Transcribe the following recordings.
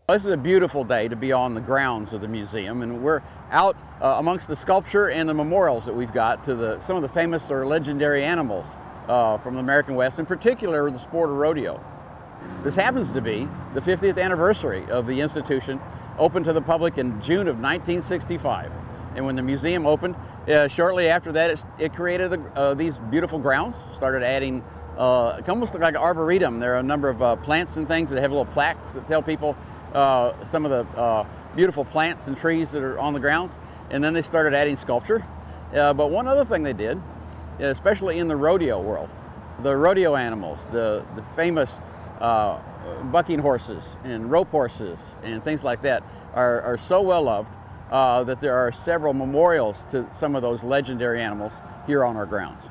This is a beautiful day to be on the grounds of the museum, and we're out amongst the sculpture and the memorials that we've got to some of the famous or legendary animals from the American West, in particular the sport of rodeo. This happens to be the 50th anniversary of the institution, opened to the public in June of 1965. And when the museum opened, shortly after that, it created these beautiful grounds, started adding, it almost looked like an arboretum. There are a number of plants and things that have little plaques that tell people some of the beautiful plants and trees that are on the grounds. And then they started adding sculpture. But one other thing they did, especially in the rodeo world, the rodeo animals, the famous bucking horses and rope horses and things like that are so well loved that there are several memorials to some of those legendary animals here on our grounds.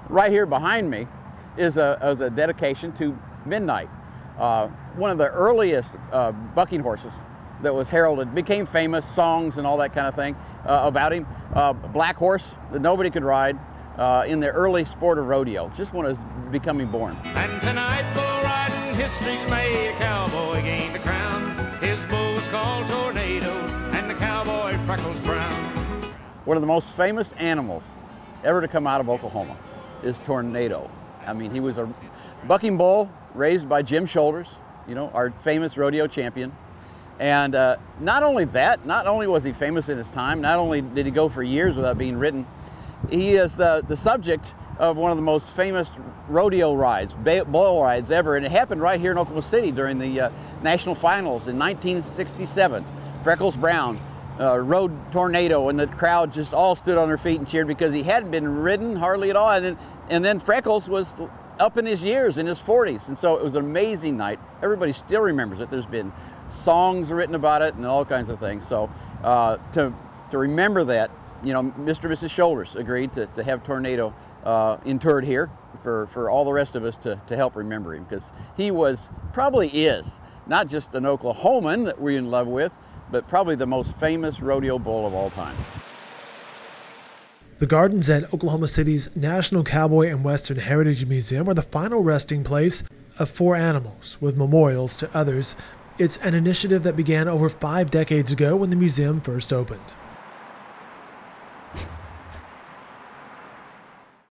Right here behind me is a dedication to Midnight, one of the earliest bucking horses that was heralded, became famous, songs and all that kind of thing about him. Black horse that nobody could ride in the early sport of rodeo, just when it was becoming born. And tonight, bull riding history's made, a cowboy gained a crown. His bull's called Tornado, and the cowboy freckles brown. One of the most famous animals ever to come out of Oklahoma is Tornado. I mean, he was a bucking bull raised by Jim Shoulders, you know, our famous rodeo champion. And not only that, not only was he famous in his time, not only did he go for years without being ridden, he is the subject of one of the most famous rodeo rides, bull rides ever, and it happened right here in Oklahoma City during the national finals in 1967. Freckles Brown rode Tornado, and the crowd just all stood on their feet and cheered because he hadn't been ridden hardly at all, and then Freckles was up in his years, in his 40s, and so it was an amazing night. Everybody still remembers it. There's been songs written about it and all kinds of things. So to remember that, you know, Mr. and Mrs. Shoulders agreed to have Tornado interred here for all the rest of us to help remember him, because he probably is not just an Oklahoman that we're in love with, but probably the most famous rodeo bull of all time. The gardens at Oklahoma City's National Cowboy and Western Heritage Museum are the final resting place of 4 animals, with memorials to others. It's an initiative that began over 5 decades ago when the museum first opened.